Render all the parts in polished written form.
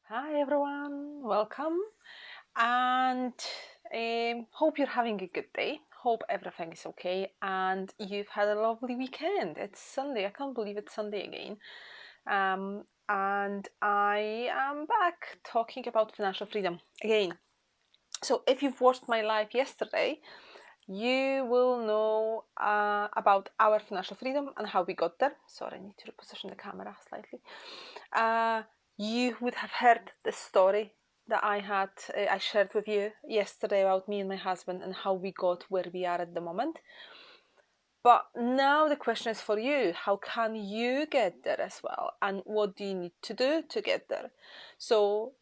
Hi everyone, welcome, and hope you're having a good day. Hope everything is okay and you've had a lovely weekend. It's Sunday, I can't believe it's Sunday again. And I am back talking about financial freedom again. So, if you've watched my live yesterday, you will know about our financial freedom and how we got there. Sorry, I need to reposition the camera slightly. You would have heard the story that I shared with you yesterday about me and my husband and how we got where we are at the moment. But now the question is for you, how can you get there as well? And what do you need to do to get there? So,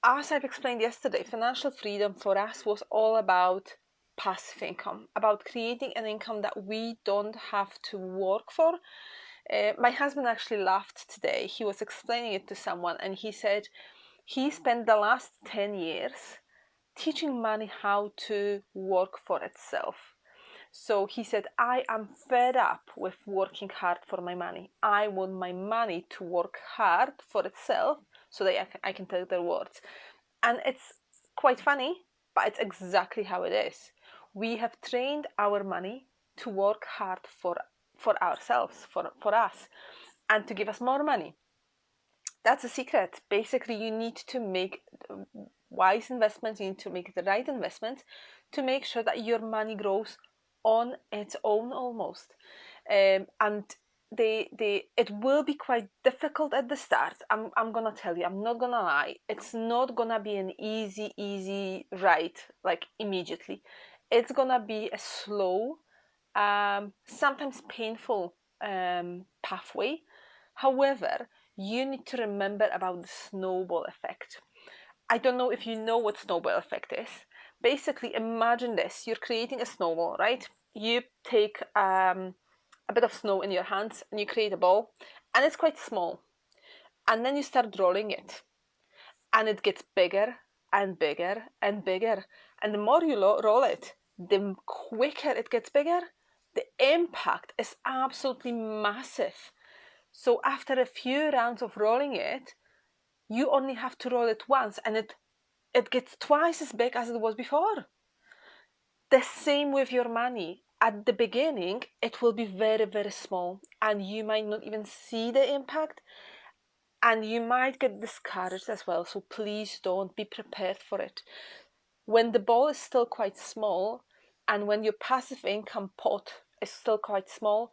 as I've explained yesterday, financial freedom for us was all about passive income, about creating an income that we don't have to work for. My husband actually laughed today. He was explaining it to someone and he said he spent the last 10 years teaching money how to work for itself. So he said, I am fed up with working hard for my money. I want my money to work hard for itself so that I can take their words. And it's quite funny, but it's exactly how it is. We have trained our money to work hard for ourselves, for us, and to give us more money. That's a secret. Basically, you need to make wise investments, you need to make the right investments to make sure that your money grows on its own almost. And it will be quite difficult at the start. I'm gonna tell you, I'm not gonna lie. It's not gonna be an easy ride like immediately. It's gonna be a slow, sometimes painful pathway. However, you need to remember about the snowball effect. I don't know if you know what snowball effect is. Basically, imagine this. You're creating a snowball, right? You take a bit of snow in your hands and you create a ball, and it's quite small. And then you start rolling it, and it gets bigger and bigger and bigger. And the more you roll it, the quicker it gets bigger. The impact is absolutely massive. So after a few rounds of rolling it, you only have to roll it once and it gets twice as big as it was before. The same with your money. At the beginning, it will be very small and you might not even see the impact and you might get discouraged as well. So please don't, be prepared for it. When the ball is still quite small and when your passive income pot is still quite small,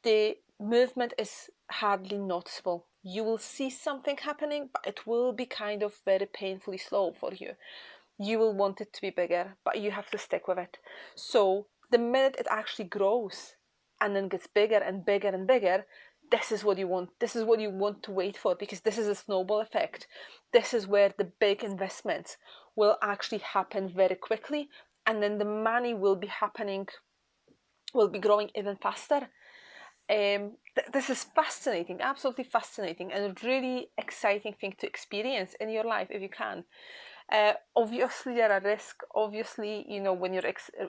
the movement is hardly noticeable. You will see something happening, but it will be kind of very painfully slow for you. You will want it to be bigger, but you have to stick with it. So the minute it actually grows and then gets bigger and bigger and bigger, this is what you want. This is what you want to wait for, because this is a snowball effect. This is where the big investments will actually happen very quickly, and then the money will be growing even faster. This is fascinating, absolutely fascinating, and a really exciting thing to experience in your life if you can. Obviously, there are risks. Obviously,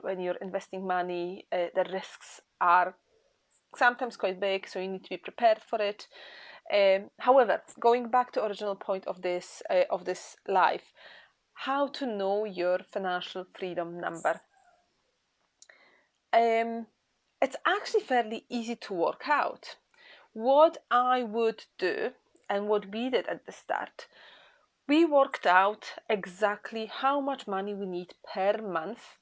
when you're investing money, the risks are sometimes quite big, so you need to be prepared for it. However, going back to original point of this live, how to know your financial freedom number. It's actually fairly easy to work out. What I would do and what we did at the start, we worked out exactly how much money we need per month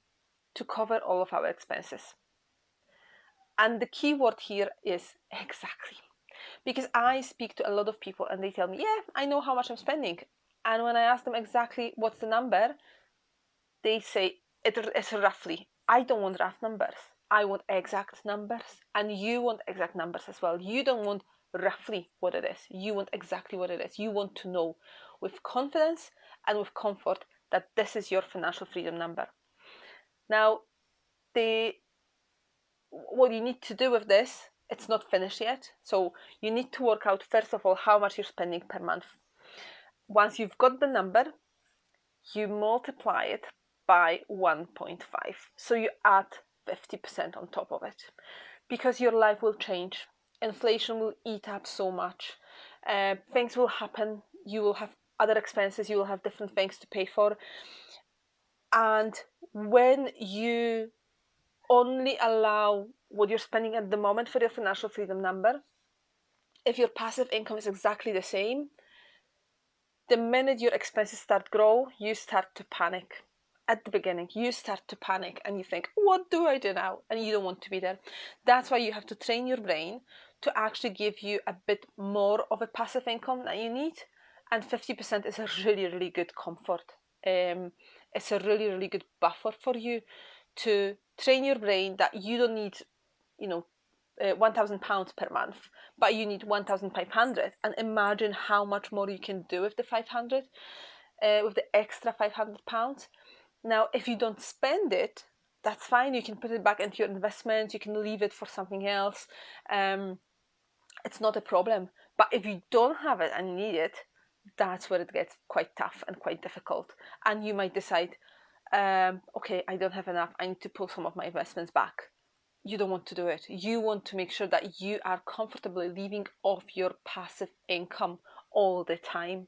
to cover all of our expenses. And the key word here is exactly. Because I speak to a lot of people and they tell me, yeah, I know how much I'm spending. And when I ask them exactly what's the number, they say it's roughly. I don't want rough numbers. I want exact numbers. And you want exact numbers as well. You don't want roughly what it is. You want exactly what it is. You want to know with confidence and with comfort that this is your financial freedom number. Now, what you need to do with this, it's not finished yet. So you need to work out, first of all, how much you're spending per month. Once you've got the number, you multiply it by 1.5. So you add 50% on top of it, because your life will change. Inflation will eat up so much. Things will happen. You will have other expenses, you will have different things to pay for. And when you only allow what you're spending at the moment for your financial freedom number, if your passive income is exactly the same, the minute your expenses start grow, you start to panic. At the beginning, you start to panic and you think, what do I do now? And you don't want to be there. That's why you have to train your brain to actually give you a bit more of a passive income that you need. And 50% is a really, really good comfort. It's a really, really good buffer for you to train your brain that you don't need, £1,000 per month, but you need 1,500, and imagine how much more you can do with the 500, with the extra £500. Now, if you don't spend it, that's fine. You can put it back into your investment. You can leave it for something else. It's not a problem. But if you don't have it and you need it, that's where it gets quite tough and quite difficult. And you might decide, okay, I don't have enough. I need to pull some of my investments back. You don't want to do it. You want to make sure that you are comfortably living off your passive income all the time.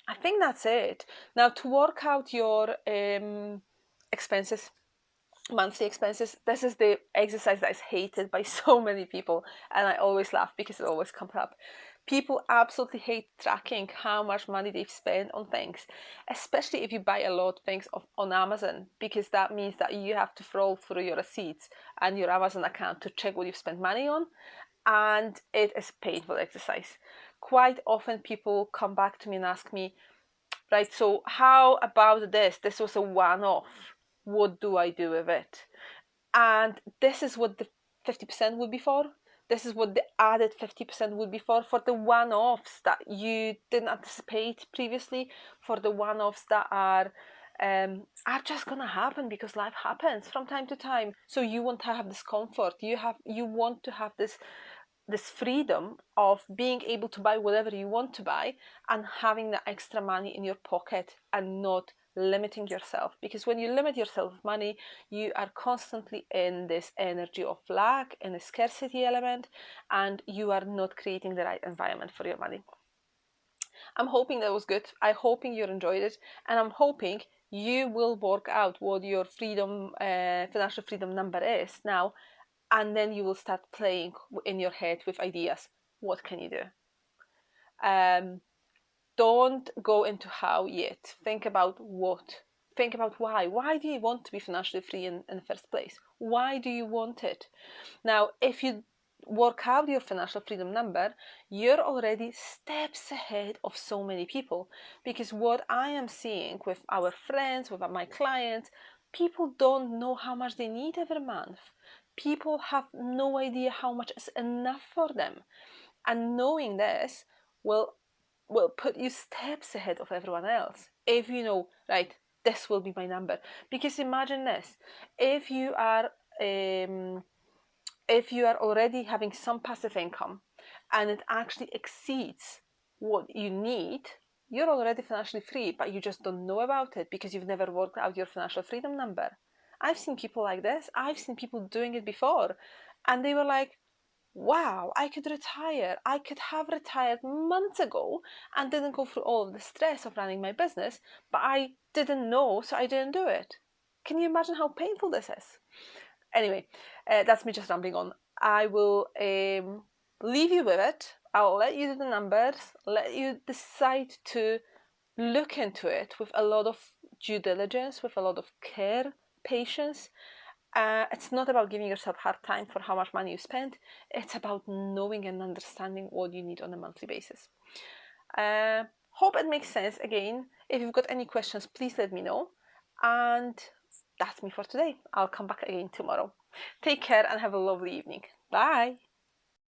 I think that's it. Now, to work out your expenses, monthly expenses, this is the exercise that is hated by so many people, and I always laugh because it always comes up. People absolutely hate tracking how much money they've spent on things, especially if you buy a lot of things on Amazon, because that means that you have to scroll through your receipts and your Amazon account to check what you've spent money on, and it is a painful exercise. Quite often people come back to me and ask me, right, so how about this? This was a one-off. What do I do with it? And this is what the 50% would be for. This is what the added 50% would be for the one-offs that you didn't anticipate previously, for the one-offs that are just gonna happen because life happens from time to time. So you want to have this comfort. You want to have this freedom of being able to buy whatever you want to buy and having the extra money in your pocket and not limiting yourself. Because when you limit yourself with money, you are constantly in this energy of lack and a scarcity element, and you are not creating the right environment for your money. I'm hoping that was good. I'm hoping you enjoyed it, and I'm hoping you will work out what your financial freedom number is now, and then you will start playing in your head with ideas. What can you do? Don't go into how yet. Think about what. Think about why. Why do you want to be financially free in the first place? Why do you want it? Now, if you work out your financial freedom number, you're already steps ahead of so many people. Because what I am seeing with our friends, with my clients, people don't know how much they need every month. People have no idea how much is enough for them. And knowing this will put you steps ahead of everyone else. If you know, right, this will be my number. Because imagine this, if you are already having some passive income and it actually exceeds what you need, you're already financially free, but you just don't know about it because you've never worked out your financial freedom number. I've seen people like this. I've seen people doing it before, and they were like, wow, I could retire. I could have retired months ago and didn't go through all of the stress of running my business, but I didn't know, so I didn't do it. Can you imagine how painful this is? Anyway, that's me just rambling on. I will leave you with it. I'll let you do the numbers, let you decide to look into it with a lot of due diligence, with a lot of care, patience. It's not about giving yourself a hard time for how much money you spend. It's about knowing and understanding what you need on a monthly basis. Hope it makes sense. Again, if you've got any questions, please let me know. And that's me for today. I'll come back again tomorrow. Take care and have a lovely evening. Bye.